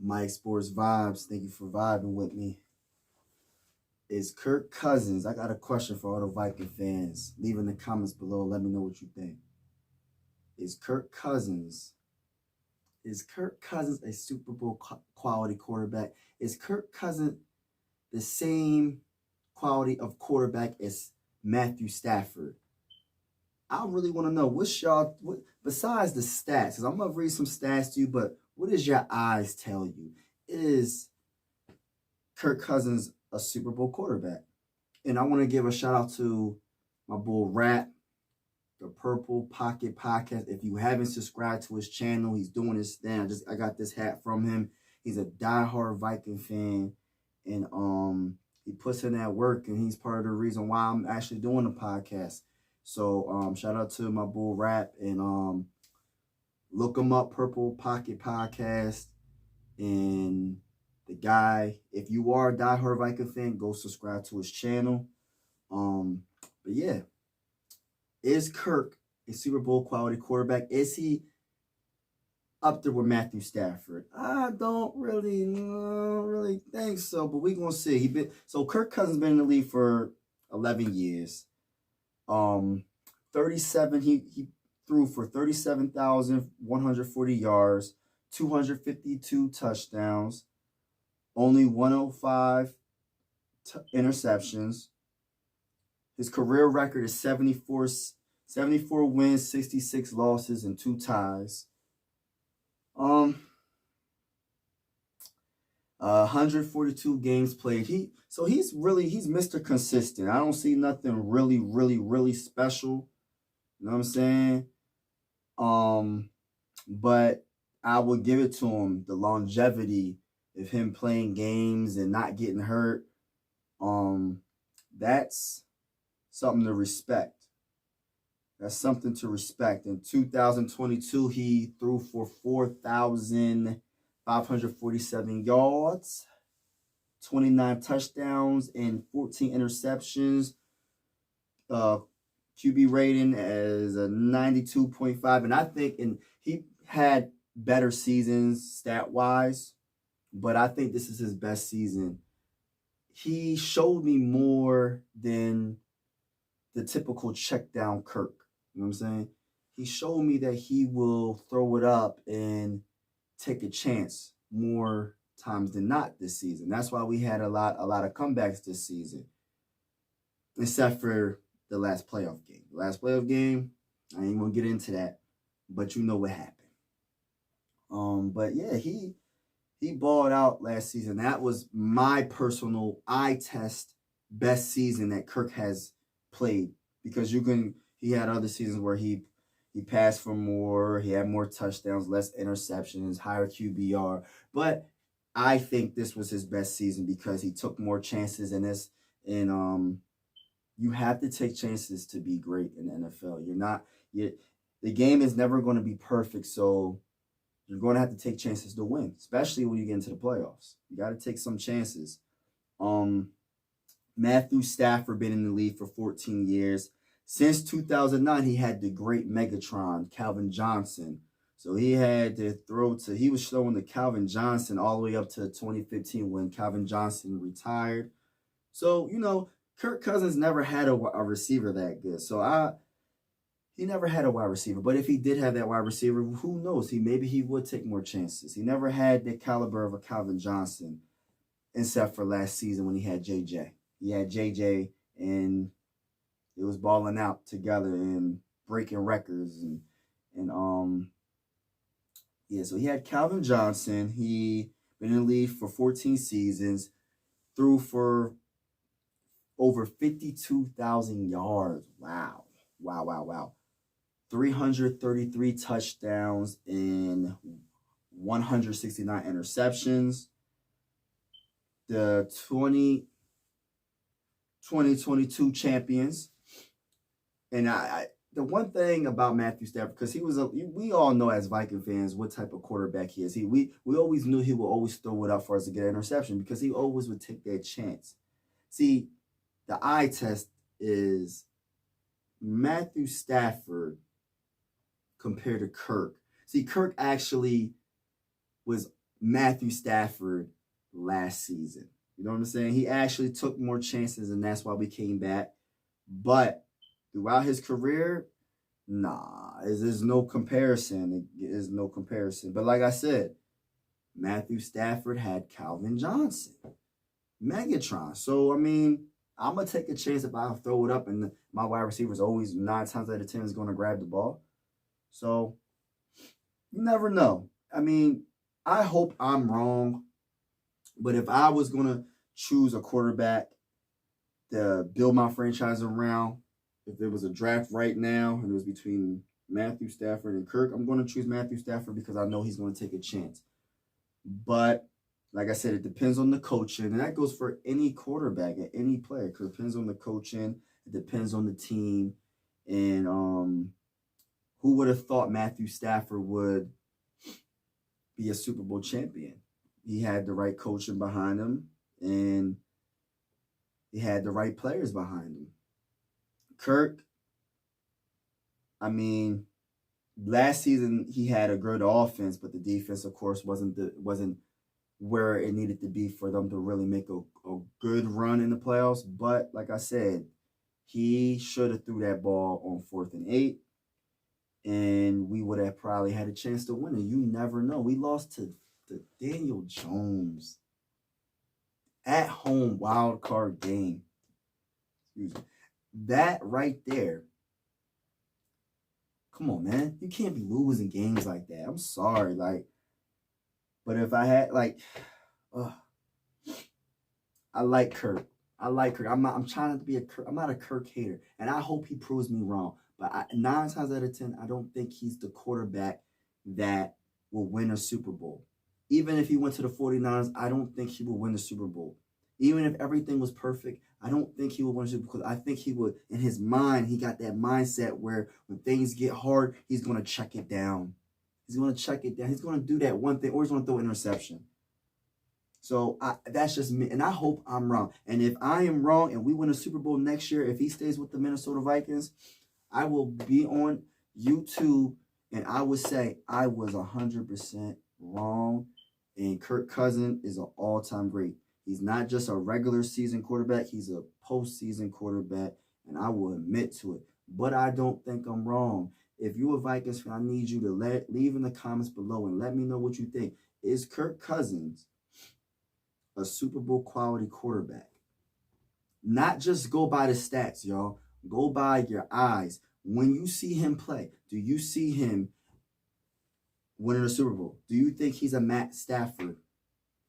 Mike Sports Vibes, thank you for vibing with me. Is Kirk Cousins? I got a question for all the Viking fans. Leave in the comments below. Let me know what you think. Is Kirk Cousins a Super Bowl quality quarterback? Is Kirk Cousins the same quality of quarterback as Matthew Stafford? I really want to know besides the stats, because I'm gonna read some stats to you, but what does your eyes tell you? Is Kirk Cousins a Super Bowl quarterback? And I want to give a shout out to my boy Rat, the Purple Pocket Podcast. If you haven't subscribed to his channel, he's doing his thing. I got this hat from him. He's a diehard Viking fan, and he puts in that work, and he's part of the reason why I'm actually doing the podcast. So shout out to my boy Rap, and look him up, Purple Pocket Podcast. And the guy, if you are a diehard Viking fan, go subscribe to his channel. But yeah, is Kirk a Super Bowl quality quarterback? Is he up there with Matthew Stafford? I don't really think so, but we're gonna see. So Kirk Cousins been in the league for 11 years. 37. He threw for 37,140 yards, 252 touchdowns, only 105 interceptions. His career record is 74 wins, 66 losses, and 2 ties. 142 games played. He's Mr. Consistent. I don't see nothing really special. You know what I'm saying? But I will give it to him. The longevity of him playing games and not getting hurt. That's something to respect. That's something to respect. In 2022, he threw for 4,547 yards, 29 touchdowns, and 14 interceptions. QB rating as a 92.5. And I think he had better seasons stat-wise, but I think this is his best season. He showed me more than the typical check-down Kirk. You know what I'm saying? He showed me that he will throw it up and take a chance more times than not this season. That's why we had a lot of comebacks this season, except for the last playoff game. The last playoff game, I ain't gonna get into that, but you know what happened. But yeah, he balled out last season. That was my personal eye test best season that Kirk has played, because he had other seasons where he passed for more, he had more touchdowns, less interceptions, higher QBR. But I think this was his best season because he took more chances in this. And you have to take chances to be great in the NFL. The game is never going to be perfect, so you're going to have to take chances to win, especially when you get into the playoffs. You got to take some chances. Matthew Stafford been in the league for 14 years. Since 2009, he had the great Megatron, Calvin Johnson. So he had to he was throwing to Calvin Johnson all the way up to 2015 when Calvin Johnson retired. So, Kirk Cousins never had a receiver that good. So he never had a wide receiver. But if he did have that wide receiver, who knows? Maybe he would take more chances. He never had the caliber of a Calvin Johnson, except for last season when he had JJ. He had JJ, and it was balling out together and breaking records. So he had Calvin Johnson. He been in the league for 14 seasons, threw for over 52,000 yards. Wow. 333 touchdowns and 169 interceptions. The 2022 champions. And the one thing about Matthew Stafford, because we all know as Viking fans what type of quarterback he is. We always knew he would always throw it up for us to get an interception because he always would take that chance. See, the eye test is Matthew Stafford compared to Kirk. See, Kirk actually was Matthew Stafford last season. You know what I'm saying? He actually took more chances, and that's why we came back. But throughout his career, nah, there's no comparison. It is no comparison. But like I said, Matthew Stafford had Calvin Johnson, Megatron. So, I mean, I'm going to take a chance if I throw it up, and my wide receiver's always 9 times out of 10 is going to grab the ball. So, you never know. I mean, I hope I'm wrong. But if I was going to choose a quarterback to build my franchise around, if there was a draft right now and it was between Matthew Stafford and Kirk, I'm going to choose Matthew Stafford because I know he's going to take a chance. But like I said, it depends on the coaching, and that goes for any quarterback and any player. Because it depends on the coaching, it depends on the team, and who would have thought Matthew Stafford would be a Super Bowl champion? He had the right coaching behind him, and he had the right players behind him. Kirk, I mean, last season he had a good offense, but the defense, of course, wasn't where it needed to be for them to really make a good run in the playoffs. But like I said, he should have threw that ball on 4th and 8, and we would have probably had a chance to win it. You never know. We lost to Daniel Jones at home wild card game. Excuse me. That right there. Come on, man. You can't be losing games like that. I'm sorry. But if I had I like Kirk. I'm trying to be I'm not a Kirk hater, and I hope he proves me wrong. But 9 times out of 10, I don't think he's the quarterback that will win a Super Bowl. Even if he went to the 49ers, I don't think he will win the Super Bowl. Even if everything was perfect, I don't think he will win the Super Bowl, because I think he would, in his mind, he got that mindset where when things get hard, he's going to check it down. He's going to check it down. He's going to do that one thing, or he's going to throw an interception. So that's just me, and I hope I'm wrong. And if I am wrong and we win a Super Bowl next year, if he stays with the Minnesota Vikings, I will be on YouTube, and I would say I was 100% wrong. And Kirk Cousins is an all-time great. He's not just a regular season quarterback. He's a postseason quarterback, and I will admit to it. But I don't think I'm wrong. If you're a Vikings fan, I need you to leave in the comments below and let me know what you think. Is Kirk Cousins a Super Bowl quality quarterback? Not just go by the stats, y'all. Go by your eyes. When you see him play, do you see him winning a Super Bowl? Do you think he's a Matt Stafford?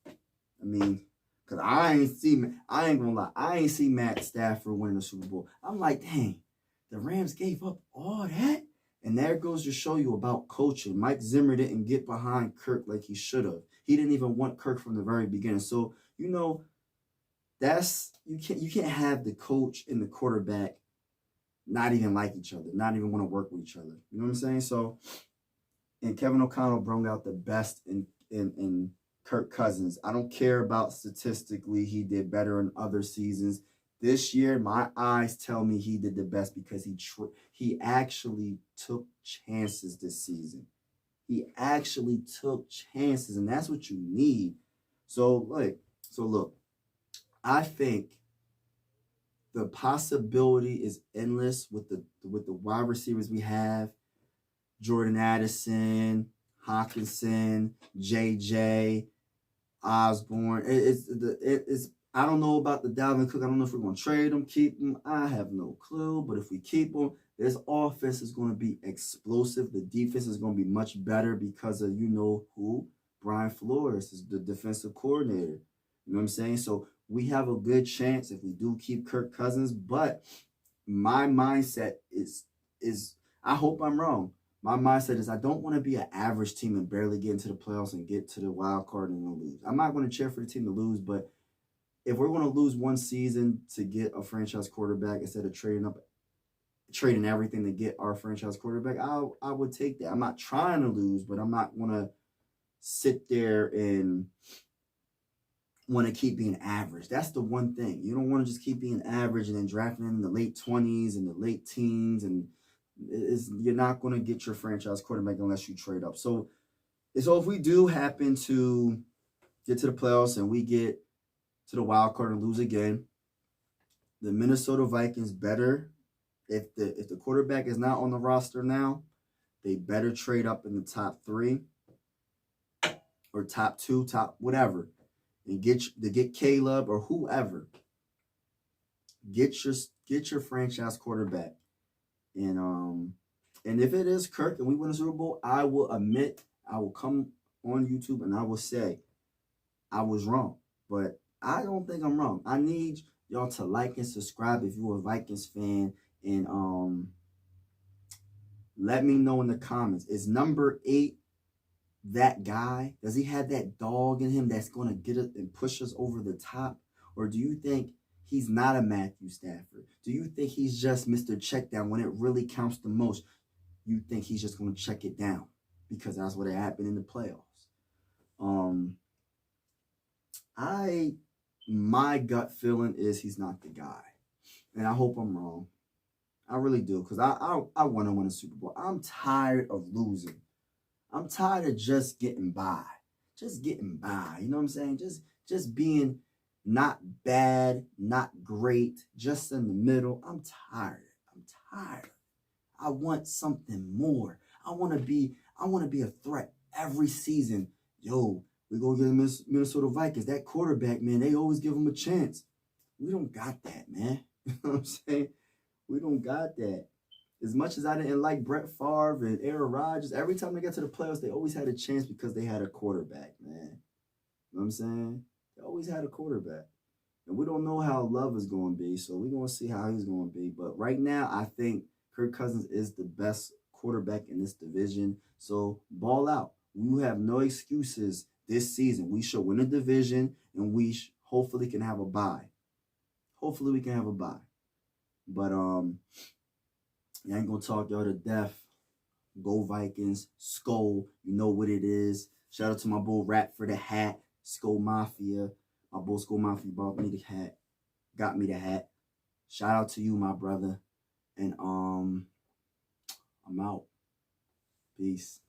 I mean, because I ain't gonna lie, I ain't see Matt Stafford winning a Super Bowl. I'm like, dang, the Rams gave up all that? And there goes to show you about coaching. Mike Zimmer didn't get behind Kirk like he should have. He didn't even want Kirk from the very beginning. So, you know, you can't have the coach and the quarterback not even like each other, not even want to work with each other. You know what I'm saying? So, and Kevin O'Connell brought out the best in Kirk Cousins. I don't care about statistically he did better in other seasons. This year, my eyes tell me he did the best because he actually took chances this season. He actually took chances, and that's what you need. So look, I think the possibility is endless with the wide receivers we have. Jordan Addison, Hawkinson, JJ, Osborne. It's I don't know about the Dalvin Cook. I don't know if we're going to trade him, keep him. I have no clue. But if we keep him, this offense is going to be explosive. The defense is going to be much better because of, you know who? Brian Flores is the defensive coordinator. You know what I'm saying? So we have a good chance if we do keep Kirk Cousins. But my mindset is I hope I'm wrong. My mindset is I don't want to be an average team and barely get into the playoffs and get to the wild card and lose. I'm not going to cheer for the team to lose, but if we're going to lose one season to get a franchise quarterback instead of trading everything to get our franchise quarterback, I would take that. I'm not trying to lose, but I'm not going to sit there and want to keep being average. That's the one thing. You don't want to just keep being average and then drafting in the late 20s and the late teens, and you're not going to get your franchise quarterback unless you trade up. So if we do happen to get to the playoffs and we get to the wild card and lose again, the Minnesota Vikings better, if the quarterback is not on the roster now, they better trade up in the top 3 or top 2, top whatever, and get Caleb or whoever. Get your franchise quarterback, and if it is Kirk and we win a Super Bowl, I will come on YouTube and I will say I was wrong, but I don't think I'm wrong. I need y'all to like and subscribe if you're a Vikings fan, and let me know in the comments. Is number 8 that guy? Does he have that dog in him that's going to get us and push us over the top? Or do you think he's not a Matthew Stafford? Do you think he's just Mr. Checkdown when it really counts the most? You think he's just going to check it down because that's what happened in the playoffs? My gut feeling is he's not the guy, and I hope I'm wrong. I really do, because I want to win a Super Bowl. I'm tired of losing. I'm tired of just getting by. Just getting by. You know what I'm saying? Just being not bad, not great, just in the middle. I'm tired. I want something more. I want to be a threat every season. Yo, we go get the Minnesota Vikings. That quarterback, man, they always give him a chance. We don't got that, man. You know what I'm saying? We don't got that. As much as I didn't like Brett Favre and Aaron Rodgers, every time they got to the playoffs, they always had a chance because they had a quarterback, man. You know what I'm saying? They always had a quarterback. And we don't know how Love is going to be, so we're going to see how he's going to be. But right now, I think Kirk Cousins is the best quarterback in this division. So ball out. We have no excuses this season. We should win a division, and we hopefully can have a bye. Hopefully we can have a bye. But I ain't gonna talk y'all to death. Go Vikings. SKOL. You know what it is. Shout out to my boy Rap for the hat. SKOL Mafia. My boy SKOL Mafia bought me the hat. Got me the hat. Shout out to you, my brother. And I'm out. Peace.